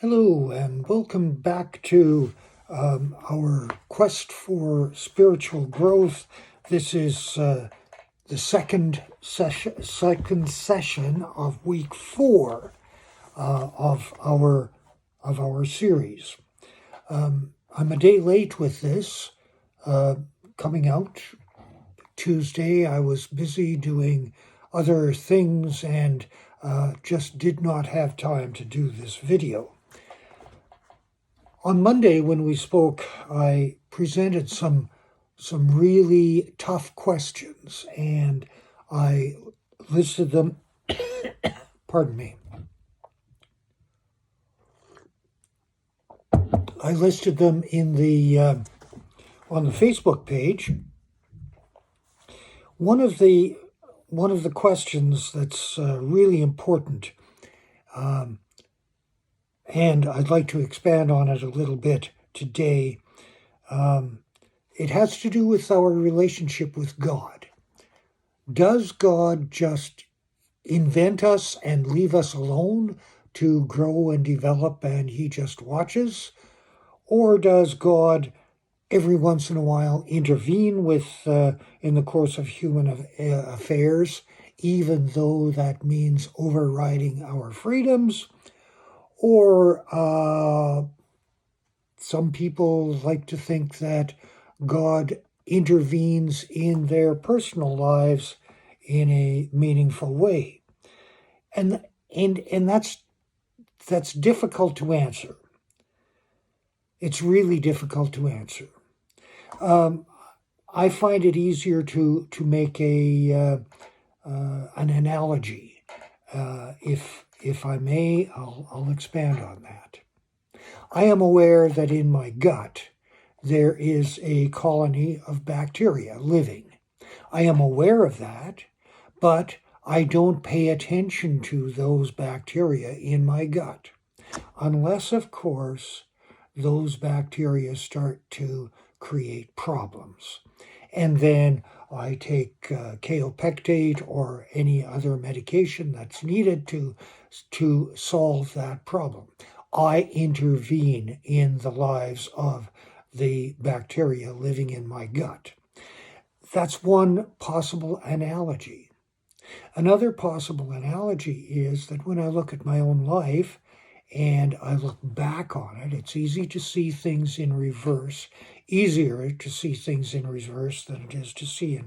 Hello, and welcome back to our quest for spiritual growth. This is the second session of week 4 of our series. I'm a day late with this coming out. Tuesday, I was busy doing other things and just did not have time to do this video. On Monday, when we spoke, I presented some really tough questions, and I listed them. Pardon me. I listed them in the on the Facebook page. One of the questions that's really important. And I'd like to expand on it a little bit today. It has to do with our relationship with God. Does God just invent us and leave us alone to grow and develop and he just watches? Or does God every once in a while intervene in the course of human affairs, even though that means overriding our freedoms? Or some people like to think that God intervenes in their personal lives in a meaningful way. And that's difficult to answer. It's really difficult to answer. I find it easier to make an analogy. If I may, I'll expand on that. I am aware that in my gut there is a colony of bacteria living. I am aware of that, but I don't pay attention to those bacteria in my gut, unless, of course, those bacteria start to create problems. And then I take kaopectate or any other medication that's needed to solve that problem. I intervene in the lives of the bacteria living in my gut. That's one possible analogy. Another possible analogy is that when I look at my own life and I look back on it, it's easy to see things in reverse, easier to see things in reverse than it is to see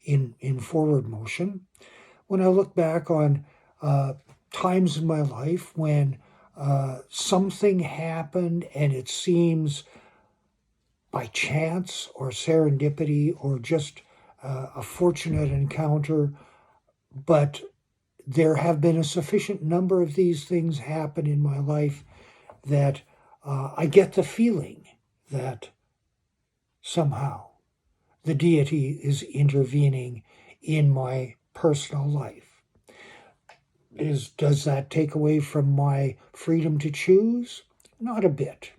in forward motion. When I look back on times in my life when something happened and it seems by chance or serendipity or just a fortunate encounter, but there have been a sufficient number of these things happen in my life that I get the feeling that somehow the deity is intervening in my personal life. Does that take away from my freedom to choose? Not a bit.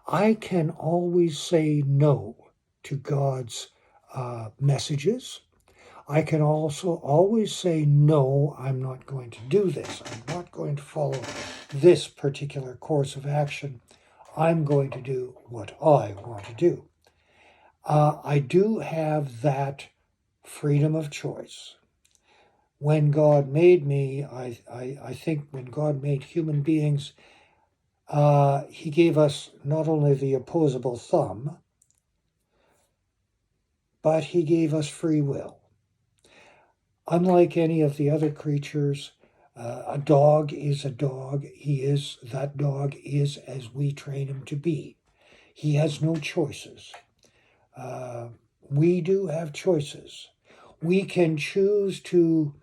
I can always say no to God's messages. I can also always say, no, I'm not going to do this. I'm not going to follow this particular course of action. I'm going to do what I want to do. I do have that freedom of choice. When God made me, I think when God made human beings, he gave us not only the opposable thumb, but he gave us free will. Unlike any of the other creatures, a dog is a dog. That dog is as we train him to be. He has no choices. We do have choices. We can choose to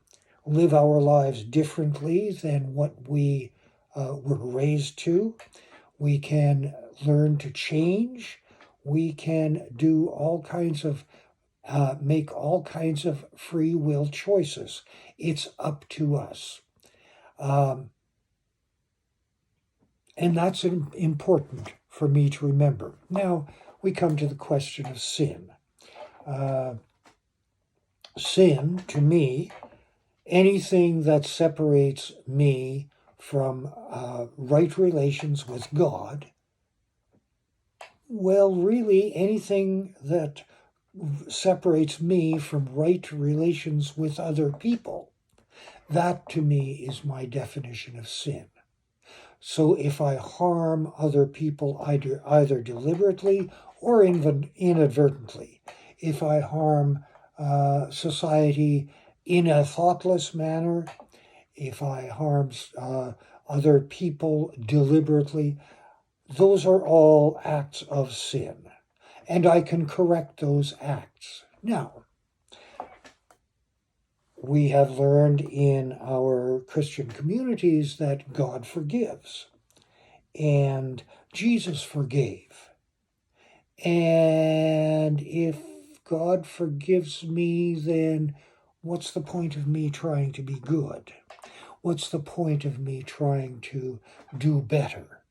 live our lives differently than what we were raised to. We can learn to change. We can do all kinds of make all kinds of free will choices. It's up to us. And that's important for me to remember. Now, we come to the question of sin. Sin, to me, anything that separates me from right relations with God, well, really anything that separates me from right relations with other people, that to me is my definition of sin. So if I harm other people either deliberately or inadvertently, if I harm society in a thoughtless manner, if I harm other people deliberately, those are all acts of sin, and I can correct those acts. Now, we have learned in our Christian communities that God forgives, and Jesus forgave. And if God forgives me, then what's the point of me trying to be good? What's the point of me trying to do better?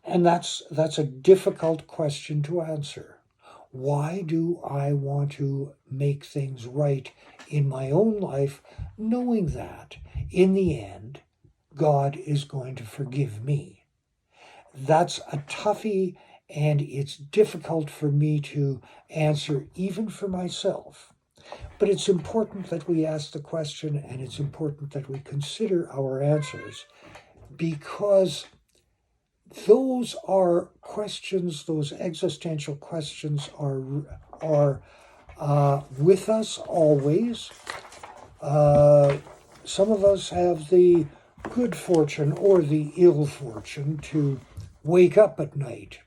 And that's a difficult question to answer. Why do I want to make things right in my own life, knowing that in the end, God is going to forgive me? That's a toughie, and it's difficult for me to answer even for myself. But it's important that we ask the question, and it's important that we consider our answers, because those are questions, those existential questions are with us always. Some of us have the good fortune or the ill fortune to wake up at night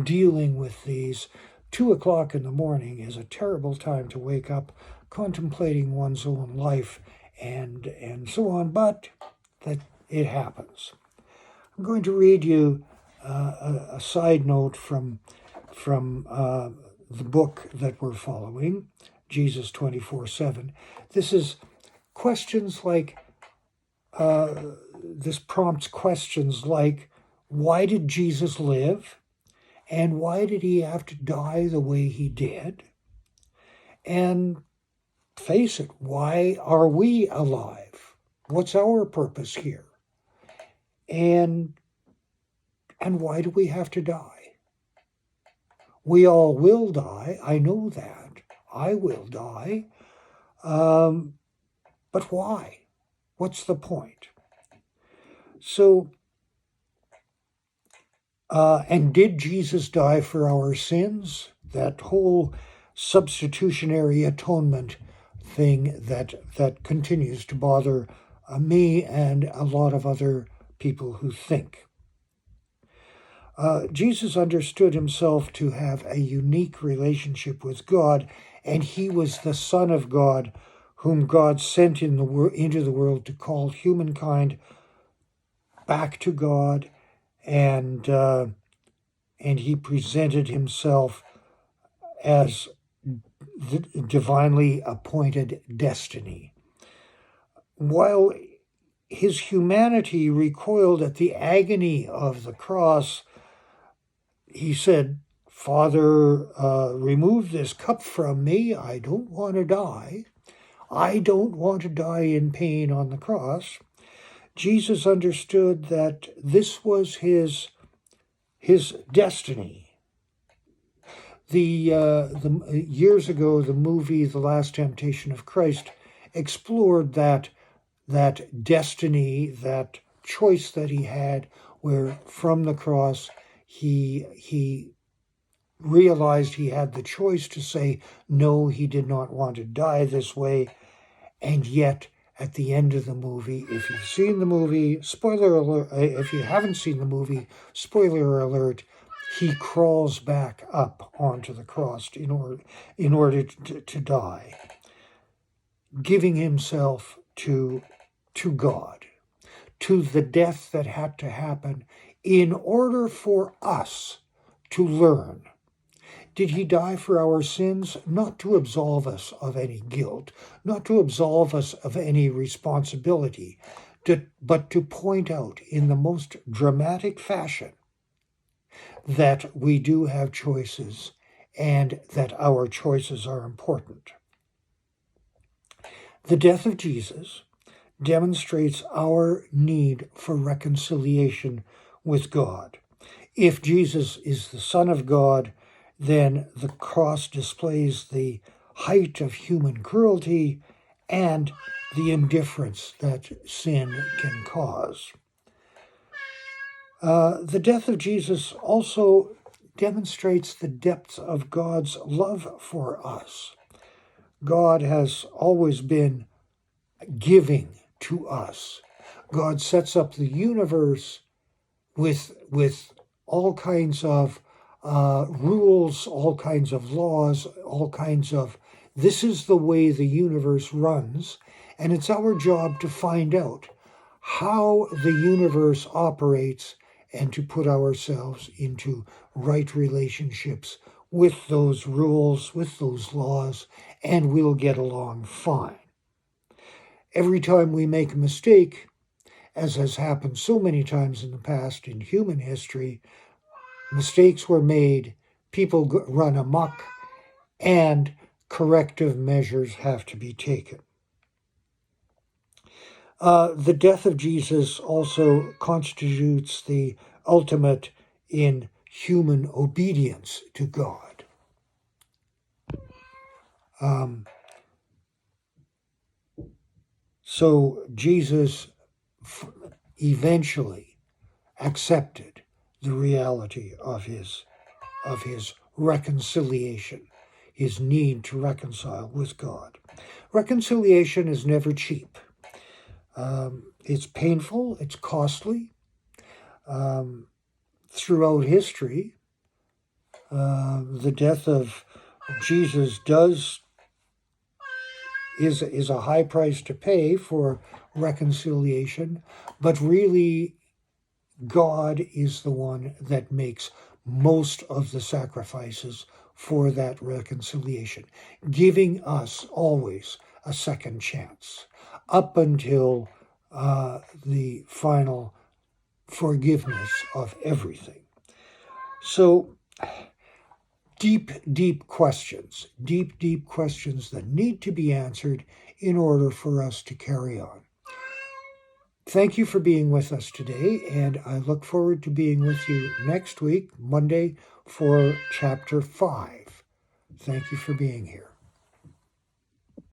dealing with these. 2:00 in the morning is a terrible time to wake up contemplating one's own life and so on, but that it happens. I'm going to read you a side note from the book that we're following, Jesus 24/7. This is questions like, this prompts questions like, why did Jesus live? And why did he have to die the way he did? And face it, why are we alive? What's our purpose here? And why do we have to die? We all will die. I know that. I will die. But why? What's the point? So, and did Jesus die for our sins? That whole substitutionary atonement thing that continues to bother me and a lot of other people who think. Jesus understood himself to have a unique relationship with God, and he was the Son of God, whom God sent into the world to call humankind back to God, and he presented himself as the divinely appointed destiny. While his humanity recoiled at the agony of the cross, he said, Father, remove this cup from me. I don't want to die. I don't want to die in pain on the cross. Jesus understood that this was his destiny. The years ago, the movie The Last Temptation of Christ explored that destiny, that choice that he had, where from the cross he realized he had the choice to say, no, he did not want to die this way. And yet, at the end of the movie, if you've seen the movie, spoiler alert, if you haven't seen the movie, spoiler alert, he crawls back up onto the cross in order to die, giving himself to God, to the death that had to happen in order for us to learn. Did he die for our sins? Not to absolve us of any guilt, not to absolve us of any responsibility, but to point out in the most dramatic fashion that we do have choices and that our choices are important. The death of Jesus demonstrates our need for reconciliation with God. If Jesus is the Son of God, then the cross displays the height of human cruelty and the indifference that sin can cause. The death of Jesus also demonstrates the depth of God's love for us. God has always been giving to us. God sets up the universe with all kinds of rules, all kinds of laws, all kinds of, this is the way the universe runs, and it's our job to find out how the universe operates and to put ourselves into right relationships with those rules, with those laws, and we'll get along fine. Every time we make a mistake, as has happened so many times in the past in human history, mistakes were made, people run amok, and corrective measures have to be taken. The death of Jesus also constitutes the ultimate in human obedience to God. So Jesus eventually accepted the reality of his reconciliation, his need to reconcile with God. Reconciliation is never cheap. It's painful, it's costly. Throughout history, the death of Jesus is a high price to pay for reconciliation, but really God is the one that makes most of the sacrifices for that reconciliation, giving us always a second chance up until the final forgiveness of everything. So deep questions that need to be answered in order for us to carry on. Thank you for being with us today, and I look forward to being with you next week, Monday, for Chapter 5. Thank you for being here.